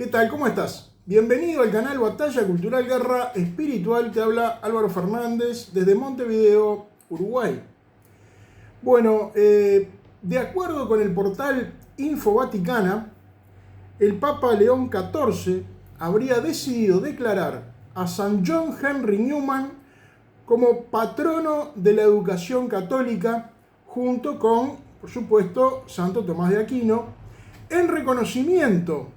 ¿Qué tal? ¿Cómo estás? Bienvenido al canal Batalla Cultural Guerra Espiritual. Te habla Álvaro Fernández desde Montevideo, Uruguay. Bueno, de acuerdo con el portal Info Vaticana, el Papa León XIV habría decidido declarar a San John Henry Newman como patrono de la educación católica, junto con, por supuesto, Santo Tomás de Aquino, en reconocimiento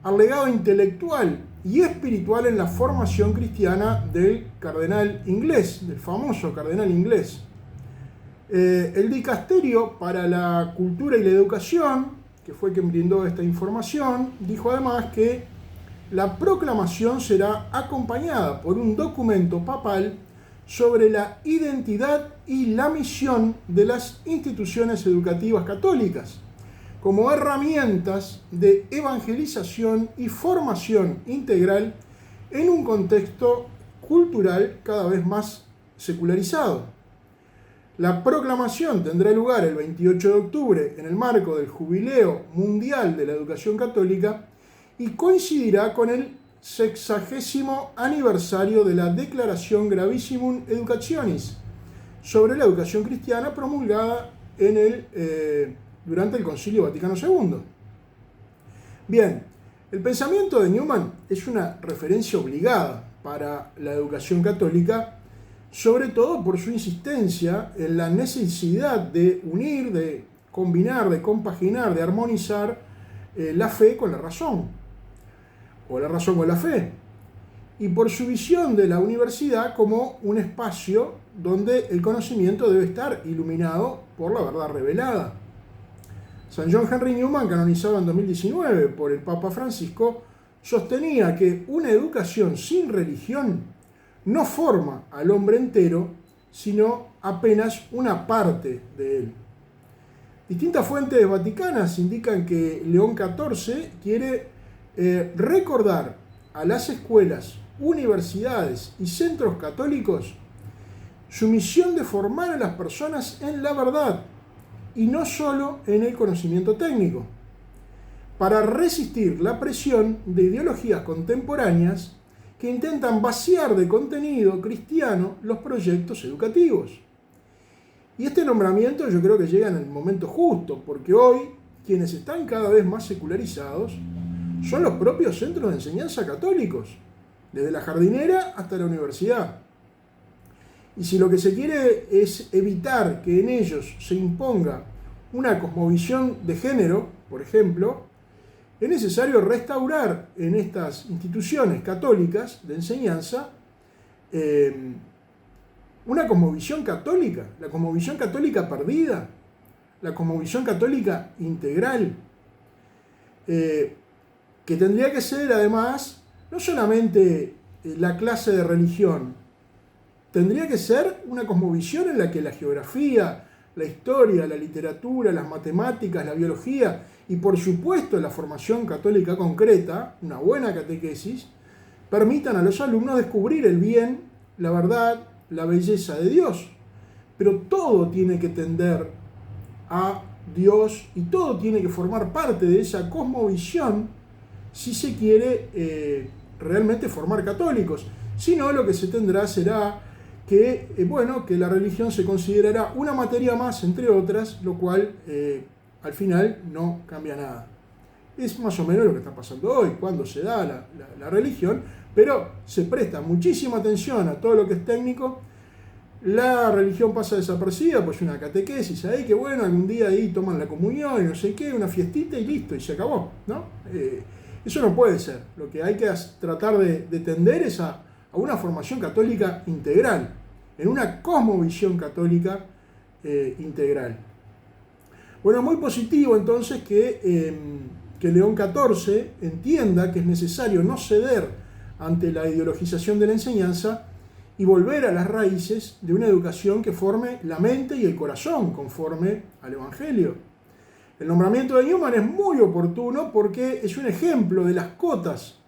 al legado intelectual y espiritual en la formación cristiana del cardenal inglés, del famoso cardenal inglés. El Dicasterio para la Cultura y la Educación, que fue quien brindó esta información, dijo además que la proclamación será acompañada por un documento papal sobre la identidad y la misión de las instituciones educativas católicas como herramientas de evangelización y formación integral en un contexto cultural cada vez más secularizado. La proclamación tendrá lugar el 28 de octubre en el marco del Jubileo Mundial de la Educación Católica y coincidirá con el 60º aniversario de la Declaración Gravissimum Educationis sobre la educación cristiana promulgada durante el Concilio Vaticano II. Bien, el pensamiento de Newman es una referencia obligada para la educación católica, sobre todo por su insistencia en la necesidad de unir, de combinar, de compaginar, de armonizar la fe con la razón, o la razón con la fe, y por su visión de la universidad como un espacio donde el conocimiento debe estar iluminado por la verdad revelada. San John Henry Newman, canonizado en 2019 por el Papa Francisco, sostenía que una educación sin religión no forma al hombre entero, sino apenas una parte de él. Distintas fuentes vaticanas indican que León XIV quiere recordar a las escuelas, universidades y centros católicos su misión de formar a las personas en la verdad y no solo en el conocimiento técnico, para resistir la presión de ideologías contemporáneas que intentan vaciar de contenido cristiano los proyectos educativos. Y este nombramiento yo creo que llega en el momento justo, porque hoy quienes están cada vez más secularizados son los propios centros de enseñanza católicos, desde la jardinera hasta la universidad. Y si lo que se quiere es evitar que en ellos se imponga una cosmovisión de género, por ejemplo, es necesario restaurar en estas instituciones católicas de enseñanza una cosmovisión católica, la cosmovisión católica perdida, la cosmovisión católica integral, que tendría que ser además no solamente la clase de religión, tendría que ser una cosmovisión en la que la geografía, la historia, la literatura, las matemáticas, la biología y por supuesto la formación católica concreta, una buena catequesis, permitan a los alumnos descubrir el bien, la verdad, la belleza de Dios. Pero todo tiene que tender a Dios y todo tiene que formar parte de esa cosmovisión si se quiere realmente formar católicos. Si no, lo que se tendrá será que la religión se considerará una materia más entre otras, lo cual al final no cambia nada. Es más o menos lo que está pasando hoy, cuando se da la religión, pero se presta muchísima atención a todo lo que es técnico. La religión pasa desapercibida, pues una catequesis ahí, que bueno, algún día ahí toman la comunión y no sé qué, una fiestita y listo, y se acabó, ¿no? Eso no puede ser. Lo que hay que tratar de tender es a una formación católica integral, en una cosmovisión católica integral. Bueno, muy positivo entonces que León XIV entienda que es necesario no ceder ante la ideologización de la enseñanza y volver a las raíces de una educación que forme la mente y el corazón conforme al Evangelio. El nombramiento de Newman es muy oportuno porque es un ejemplo de las cotas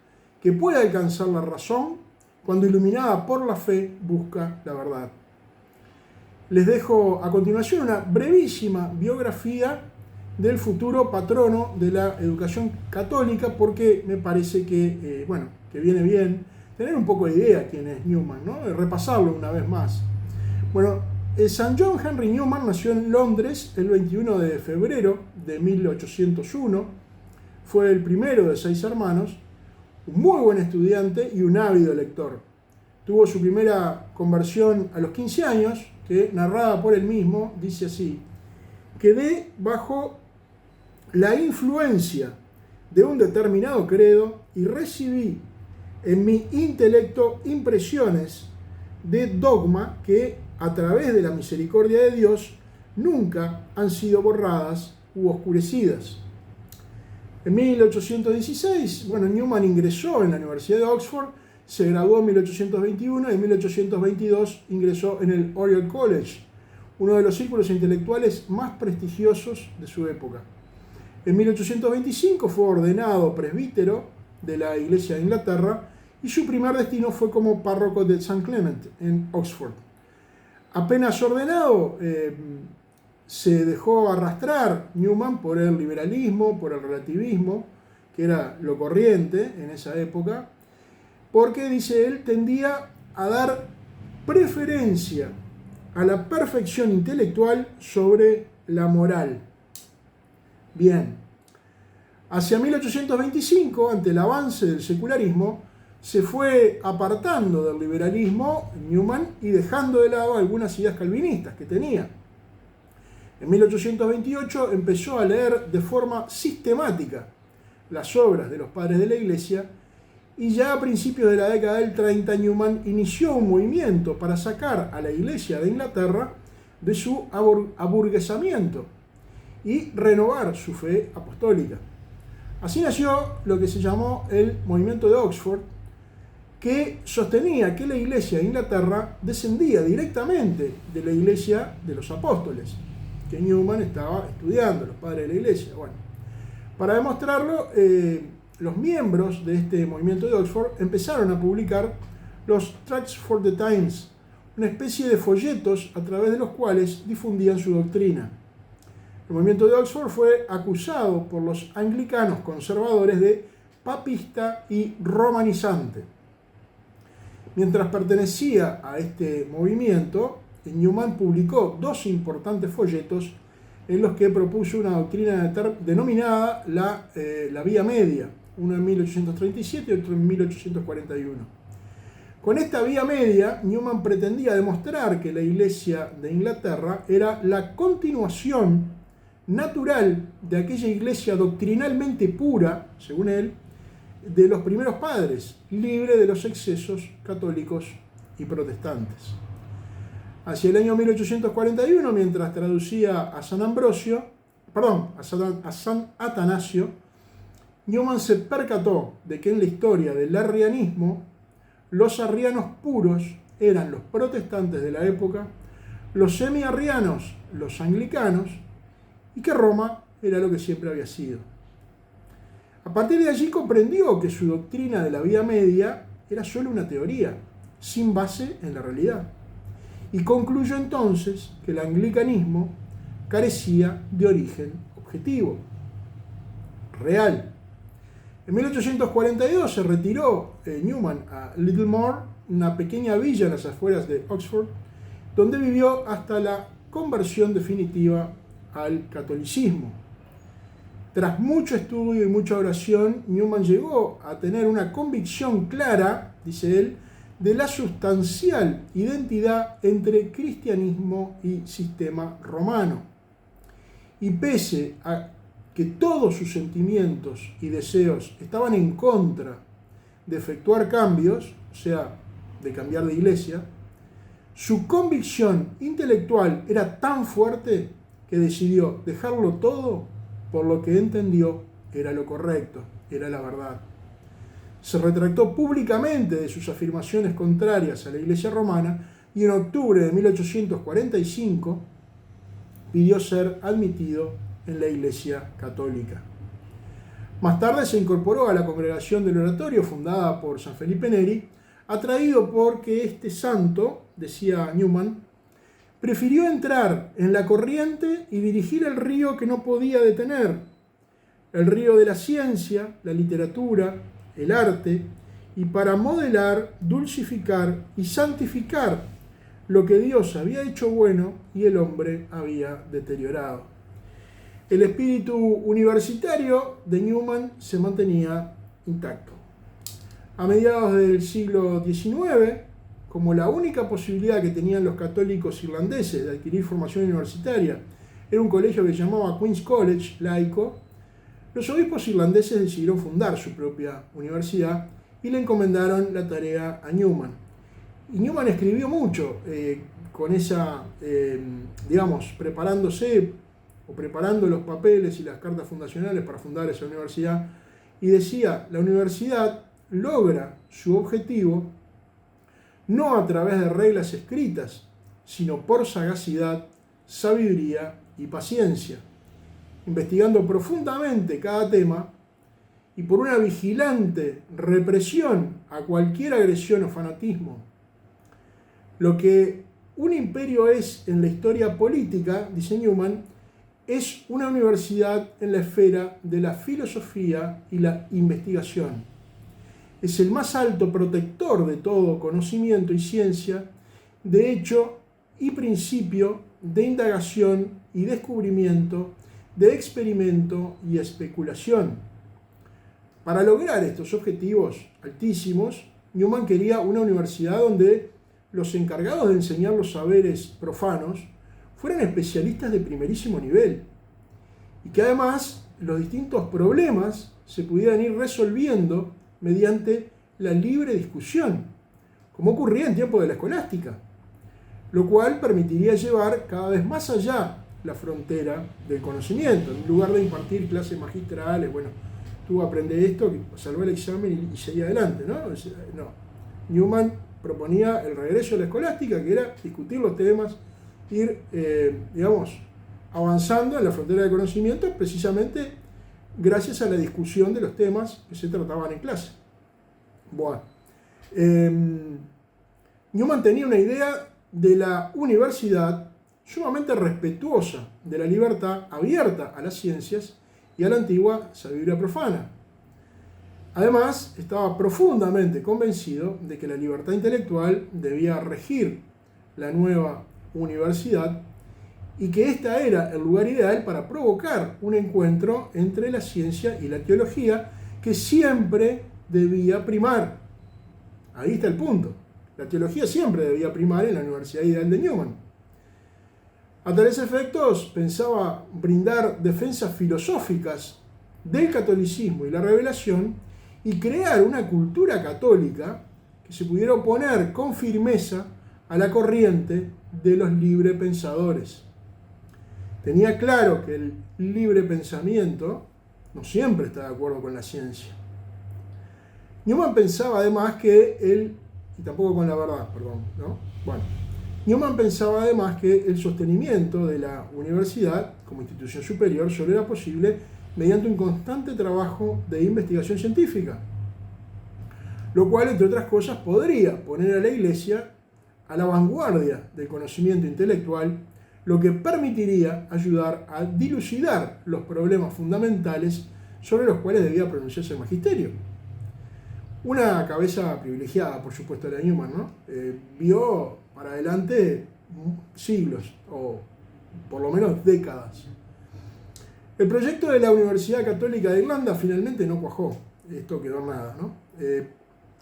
que puede alcanzar la razón cuando iluminada por la fe busca la verdad. Les dejo a continuación una brevísima biografía del futuro patrono de la educación católica, porque me parece que, que viene bien tener un poco de idea quién es Newman, ¿no? Repasarlo una vez más. Bueno, Sir John Henry Newman nació en Londres el 21 de febrero de 1801. Fue el primero de 6 hermanos, un muy buen estudiante y un ávido lector. Tuvo su primera conversión a los 15 años, que, narrada por él mismo, dice así: quedé bajo la influencia de un determinado credo y recibí en mi intelecto impresiones de dogma que, a través de la misericordia de Dios, nunca han sido borradas u oscurecidas. En 1816, Newman ingresó en la Universidad de Oxford, se graduó en 1821 y en 1822 ingresó en el Oriel College, uno de los círculos intelectuales más prestigiosos de su época. En 1825 fue ordenado presbítero de la Iglesia de Inglaterra y su primer destino fue como párroco de St. Clement en Oxford. Apenas ordenado, se dejó arrastrar Newman por el liberalismo, por el relativismo, que era lo corriente en esa época, porque, dice él, tendía a dar preferencia a la perfección intelectual sobre la moral. Bien, hacia 1825, ante el avance del secularismo, se fue apartando del liberalismo Newman y dejando de lado algunas ideas calvinistas que tenía. En 1828 empezó a leer de forma sistemática las obras de los padres de la Iglesia, y ya a principios de la década del 30 Newman inició un movimiento para sacar a la Iglesia de Inglaterra de su aburguesamiento y renovar su fe apostólica. Así nació lo que se llamó el Movimiento de Oxford, que sostenía que la Iglesia de Inglaterra descendía directamente de la Iglesia de los Apóstoles, que Newman estaba estudiando, los padres de la Iglesia. Bueno, para demostrarlo, los miembros de este movimiento de Oxford empezaron a publicar los Tracts for the Times, una especie de folletos a través de los cuales difundían su doctrina. El movimiento de Oxford fue acusado por los anglicanos conservadores de papista y romanizante. Mientras pertenecía a este movimiento, Newman publicó 2 importantes folletos en los que propuso una doctrina denominada la Vía Media, uno en 1837 y otro en 1841. Con esta Vía Media, Newman pretendía demostrar que la Iglesia de Inglaterra era la continuación natural de aquella Iglesia doctrinalmente pura, según él, de los primeros padres, libre de los excesos católicos y protestantes. Hacia el año 1841, mientras traducía a San Atanasio, Newman se percató de que en la historia del arrianismo, los arrianos puros eran los protestantes de la época, los semi-arrianos los anglicanos, y que Roma era lo que siempre había sido. A partir de allí comprendió que su doctrina de la Vía Media era solo una teoría, sin base en la realidad, y concluyó entonces que el anglicanismo carecía de origen objetivo, real. En 1842 se retiró Newman a Littlemore, una pequeña villa en las afueras de Oxford, donde vivió hasta la conversión definitiva al catolicismo. Tras mucho estudio y mucha oración, Newman llegó a tener una convicción clara, dice él, de la sustancial identidad entre cristianismo y sistema romano. Y pese a que todos sus sentimientos y deseos estaban en contra de efectuar cambios, o sea, de cambiar de iglesia, su convicción intelectual era tan fuerte que decidió dejarlo todo por lo que entendió era lo correcto, era la verdad. Se retractó públicamente de sus afirmaciones contrarias a la Iglesia romana y en octubre de 1845 pidió ser admitido en la Iglesia católica. Más tarde se incorporó a la congregación del Oratorio fundada por San Felipe Neri, atraído porque este santo, decía Newman, prefirió entrar en la corriente y dirigir el río que no podía detener, el río de la ciencia, la literatura, el arte, y para modelar, dulcificar y santificar lo que Dios había hecho bueno y el hombre había deteriorado. El espíritu universitario de Newman se mantenía intacto. A mediados del siglo XIX, como la única posibilidad que tenían los católicos irlandeses de adquirir formación universitaria era un colegio que se llamaba Queen's College, laico, los obispos irlandeses decidieron fundar su propia universidad y le encomendaron la tarea a Newman. Y Newman escribió mucho con esa, preparándose o preparando los papeles y las cartas fundacionales para fundar esa universidad, y decía: la universidad logra su objetivo no a través de reglas escritas, sino por sagacidad, sabiduría y paciencia, investigando profundamente cada tema y por una vigilante represión a cualquier agresión o fanatismo. Lo que un imperio es en la historia política, dice Newman, es una universidad en la esfera de la filosofía y la investigación. Es el más alto protector de todo conocimiento y ciencia, de hecho y principio, de indagación y descubrimiento, de experimento y especulación. Para lograr estos objetivos altísimos, Newman quería una universidad donde los encargados de enseñar los saberes profanos fueran especialistas de primerísimo nivel y que además los distintos problemas se pudieran ir resolviendo mediante la libre discusión, como ocurría en tiempos de la escolástica, lo cual permitiría llevar cada vez más allá la frontera del conocimiento. En lugar de impartir clases magistrales, bueno, tú aprendes esto, salvó el examen y seguí adelante, ¿no? No. Newman proponía el regreso a la escolástica, que era discutir los temas, ir, avanzando en la frontera del conocimiento, precisamente gracias a la discusión de los temas que se trataban en clase. Bueno, Newman tenía una idea de la universidad sumamente respetuosa de la libertad, abierta a las ciencias y a la antigua sabiduría profana. Además, estaba profundamente convencido de que la libertad intelectual debía regir la nueva universidad y que esta era el lugar ideal para provocar un encuentro entre la ciencia y la teología que siempre debía primar. Ahí está el punto. La teología siempre debía primar en la universidad ideal de Newman. A tales efectos pensaba brindar defensas filosóficas del catolicismo y la revelación y crear una cultura católica que se pudiera oponer con firmeza a la corriente de los librepensadores. Tenía claro que el libre pensamiento no siempre está de acuerdo con la ciencia. Newman pensaba además que Newman pensaba además que el sostenimiento de la universidad como institución superior solo era posible mediante un constante trabajo de investigación científica, lo cual, entre otras cosas, podría poner a la Iglesia a la vanguardia del conocimiento intelectual, lo que permitiría ayudar a dilucidar los problemas fundamentales sobre los cuales debía pronunciarse el magisterio. Una cabeza privilegiada, por supuesto, la de Newman, ¿no? Vio para adelante siglos, o por lo menos décadas. El proyecto de la Universidad Católica de Irlanda finalmente no cuajó. Esto quedó en nada, ¿no?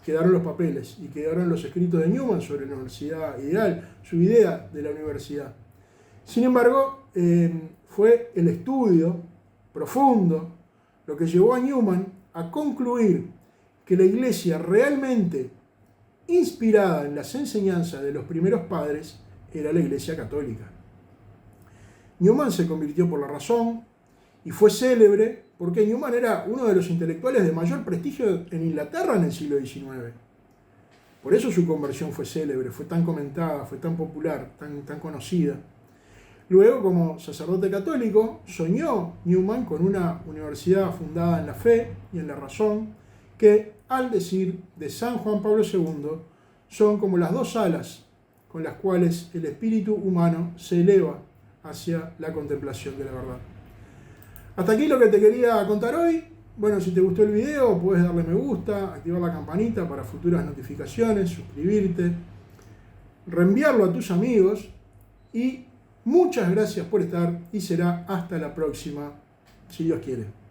Quedaron los papeles y quedaron los escritos de Newman sobre la universidad ideal, su idea de la universidad. Sin embargo, fue el estudio profundo lo que llevó a Newman a concluir que la Iglesia realmente inspirada en las enseñanzas de los primeros padres era la Iglesia católica. Newman se convirtió por la razón y fue célebre porque Newman era uno de los intelectuales de mayor prestigio en Inglaterra en el siglo XIX. Por eso su conversión fue célebre, fue tan comentada, fue tan popular, tan conocida. Luego, como sacerdote católico, soñó Newman con una universidad fundada en la fe y en la razón, que, al decir de San Juan Pablo II, son como las dos alas con las cuales el espíritu humano se eleva hacia la contemplación de la verdad. Hasta aquí lo que te quería contar hoy. Bueno, si te gustó el video, puedes darle me gusta, activar la campanita para futuras notificaciones, suscribirte, reenviarlo a tus amigos y muchas gracias por estar y será hasta la próxima, si Dios quiere.